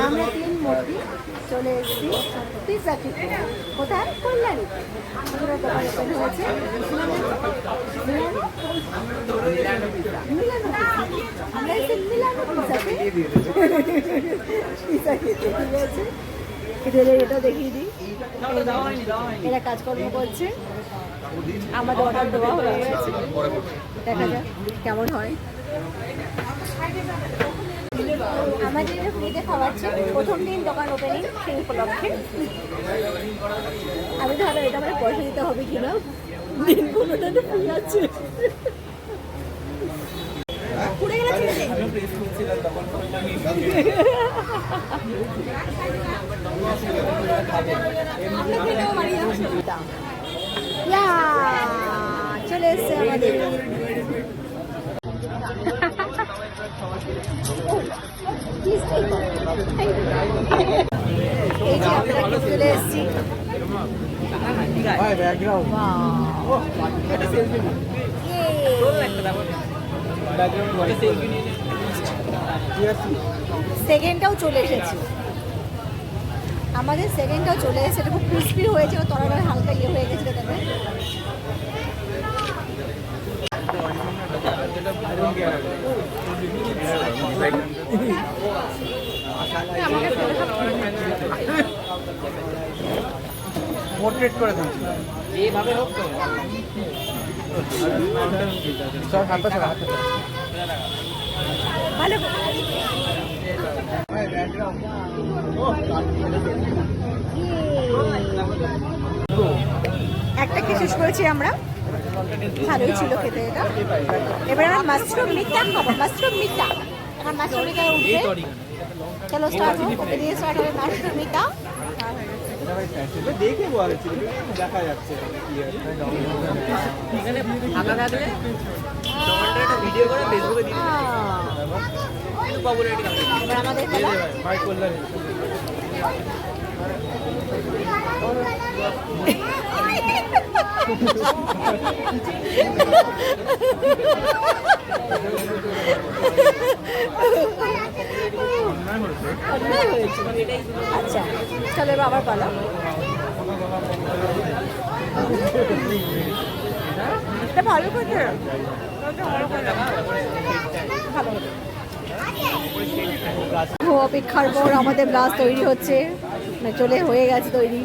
আমরা 3 মূর্তি চলে এসেছি পিৎজা খেতে। কোথায়? কল্যাণীতে। পুরো দোকান ওপেন হয়েছে। আমরা এসে মিলানো পিৎজা খেতে, ঠিক আছে? এদের এটা দেখিয়ে দিই, এরা কাজকর্ম করছে, আমাদের অর্ডার দেওয়া হয়ে গেছে, দেখা যাক কেমন হয়। আমাদের এটা ফ্রিতে খাওয়াচ্ছে, প্রথম দিন দোকান ওপেনিং, সেই উপলক্ষে। আমি ধরো এটা মানে পয়সা দিতে হবে কিনা, দিন কোনোটা তো ফ্রি আছে। চলে এসছে আমাদের এই যে আমরা চলে এসছি। সেকেন্ডটাও চলে এসেছে, আমাদের সেকেন্ডটাও চলে এসেছে। এটা খুব ক্রিস্পি হয়েছে, তলাটা হালকা ইয়ে হয়ে গেছিল তাতে। পোর্ট্রেট করে দেন এইভাবে হোক তো সব হাতে ছাড়া হাতে ভালো। একটা কি শেষ করেছি আমরা, ভালোই ছিল খেতে এটা। এবার আমরা মাশরুম মিটটা খাবো, মাশরুম মিটটা। এখন মাশরুম মিটটা উঠবে, চলো স্টার্ট হোক। ওকে দিয়ে স্টার্ট হবে মাশরুম মিটটা। দেখে বলেছি দেখা যাচ্ছে এখানে ফাঁকা থাকলে একটা ভিডিও করে ফেসবুকে দিয়ে দিই, পপুলারিটি এবার আমাদের ভাই কল্যাণ আচ্ছা চলো এবার আবার পালা। এটা ভালো করছে, অপেক্ষার পর আমাদের ব্লাউজ তৈরি হচ্ছে, চলে হয়ে গেছে তৈরি।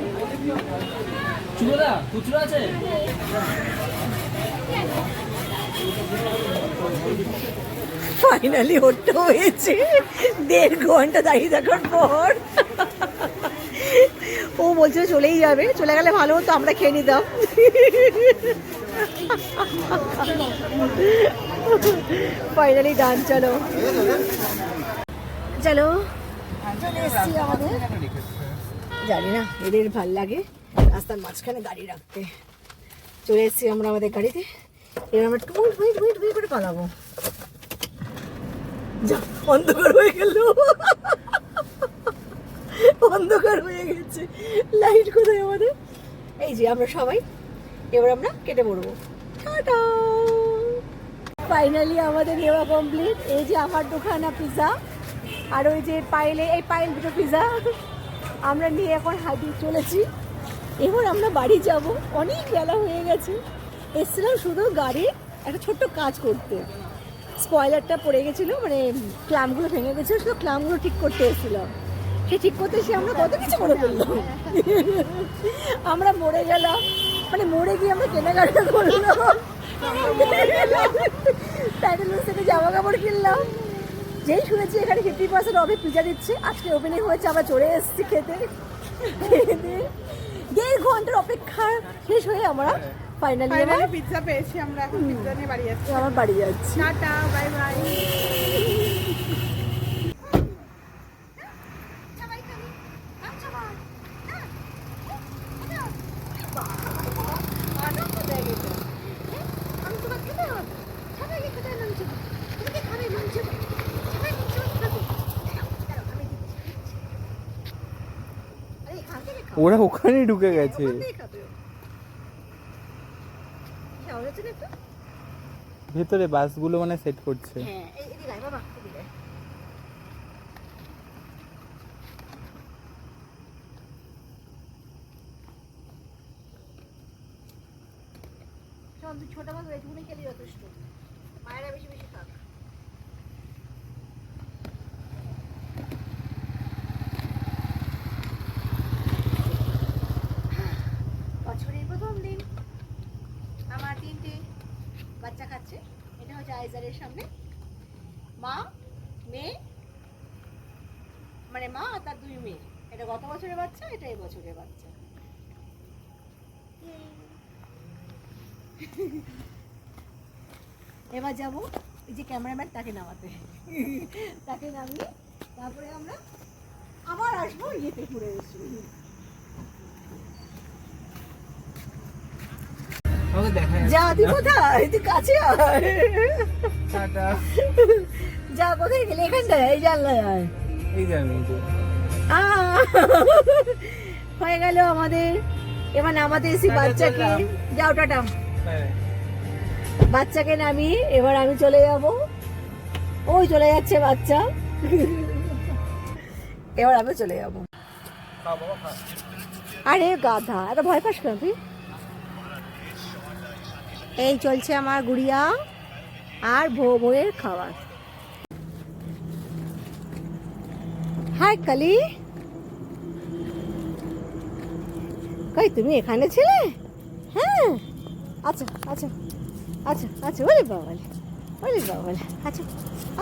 ফাইনালি ওটা হয়েছে 1.5 ঘন্টা দাঁড়িয়ে থাকার পর। ও বলছিল চলেই যাবে, চলে গেলে ভালো হতো, আমরা খেয়ে নিতাম। ফাইনালি ডান। চলো চলো চলে এসছি আমাদের। জানি না এদের ভাল লাগে রাস্তার মাঝখানে গাড়ি রাখতে। চলে এসছি আমরা আমাদের গাড়িতে, এবার আমরা টুই করে পালাবো। অন্ধকার হয়ে গেল, অন্ধকার হয়ে গেছে, লাইট কোথায় আমাদের? এই যে আমরা সবাই এবার আমরা কেটে পড়বো। টাটা। ফাইনালি আমাদের নেওয়া কমপ্লিট। এই যে আমার দোকানা পিৎজা, আর ওই যে পায়েলে, এই পায়েল দুটো পিৎজা আমরা নিয়ে এখন হাঁটিয়ে চলেছি। এবার আমরা বাড়ি যাব, অনেক বেলা হয়ে গেছে। এসেছিলাম শুধু গাড়ির একটা ছোট্ট কাজ করতে, স্পয়লারটা পড়ে গেছিলো, মানে ক্লামগুলো ভেঙে গেছিলো, শুধু ক্লামগুলো ঠিক করতে এসেছিলাম। সে ঠিক করতে সে আমরা কত কিছু করে ফেললাম। আমরা মরে গেলাম, মানে মরে গিয়ে আমরা কেনাকাটা করলাম, প্যান্টালুন্স থেকে জামা কাপড় কিনলাম। যেই শুনেছি এখানে 50% অফে পিজা দিচ্ছে, আজকে ওপেনিং হয়েছে, আমরা চলে এসেছি খেতে। 1.5 ঘন্টার অপেক্ষা শেষ হয়ে আমরা ফাইনালি পিৎজা পেয়েছি, আমরা এখন পিৎজা নিয়ে বাড়ি যাচ্ছি। আমার বাড়ি যাচ্ছি। Tata, bye bye. ওরা ওখানেই ঢুকে গেছে। ভেতরে বাসগুলো মানে সেট করছে। ছোট মাছ এইটুকুনি খেলে যথেষ্ট, মায়েরা বেশি বেশি খাক। বছরের প্রথম দিন আমার 3টে বাচ্চা খাচ্ছে। এটা হচ্ছে আইজারের সামনে মা, মেয়ে, মানে মা আর তার 2 মেয়ে। এটা গত বছরের বাচ্চা, এটা এই বছরের বাচ্চা। এবার যাবো এই যে ক্যামেরাম্যান, তাকে নামাতে, তাকে নামিয়ে তারপরে আমরা আবার আসবো ইয়েতে ঘুরে এসে। আমাকে দেখা যা তুই কোথায়, তুই কাছে আয়। টাটা। যা কোথায় গেলে, এখানটায় এই জানলায় আয়। এই যাবে এই যে। হয়ে গেল আমাদের। এবার নামাতে এসি বাচ্চাকে। যাও টাটা। বাচ্চাকে নামিয়ে এবার আমি চলে যাব। ওই চলে যাচ্ছে বাচ্চা, এবার আমি চলে যাব। আরে গাধা, এত ভয় পাস কেন তুই? এই চলছে আমার গুড়িয়া আর বউয়ের খাবার। হাই কালি, কই তুমি এখানে ছিলে? হ্যাঁ, আচ্ছা আচ্ছা আচ্ছা আচ্ছা, ওরে বাবালে, ওরে বাবালে, আচ্ছা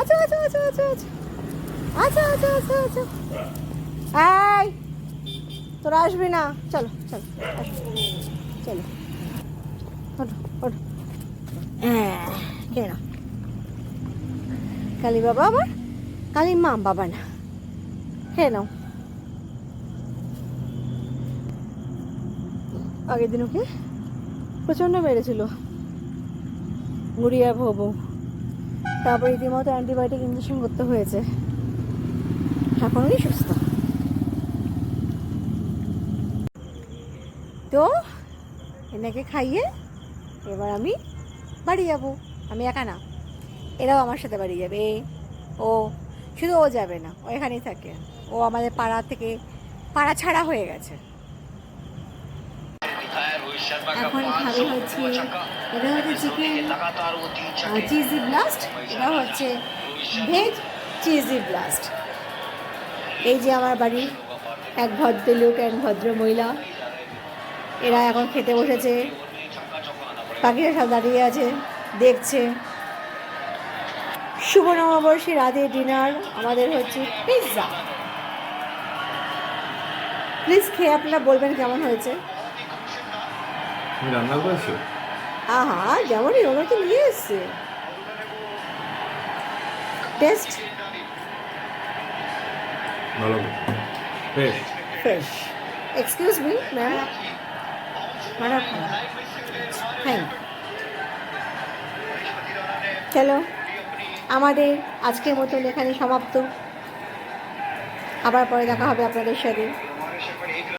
আচ্ছা আচ্ছা আচ্ছা আচ্ছা আচ্ছা আচ্ছা আচ্ছা আচ্ছা। এই তোরা আসবি না? চলো চলো চলো, ওঠো ওঠো। হ্যাঁ কেন কালী বাবা, আবার কালী মা, বাবা না, খেয়ে নাও। আগের দিন ওকে প্রচণ্ড মেরেছিল গুড়িয়া ভবু, তারপর রীতিমতো অ্যান্টিবায়োটিক ইঞ্জেকশন করতে হয়েছে। এখন উনি সুস্থ। তো এনাকে খাইয়ে এবার আমি বাড়ি যাব। আমি একা না, এরাও আমার সাথে বাড়ি যাবে। ও শুধু ও যাবে না, ও এখানেই থাকে। ও আমাদের পাড়া থেকে পাড়া ছাড়া হয়ে গেছে। এখন খাবে হচ্ছে, এটা হচ্ছে চিকেন চিজি ব্লাস্ট, এটা হচ্ছে ভেজ চিজি ব্লাস্ট। এই যে আমার বাড়ির এক ভদ্রলোক, এক ভদ্র মহিলা, এরা এখন খেতে বসেছে। পাখিরা সব দাঁড়িয়ে আছে, দেখছে। শুভ নববর্ষে রাতের ডিনার আমাদের হচ্ছে পিৎজা। প্লিজ খেয়ে আপনারা বলবেন কেমন হয়েছে। রান্না করেছো? আহা, যেমনই ওরা তো নিয়ে এসছে। টেস্ট ভালো, fresh. Fresh. Excuse me ma'am, madam, হ্যাঁ চলো, আমাদের আজকের মতন এখানে সমাপ্ত। আবার পরে দেখা হবে আপনাদের সাথে।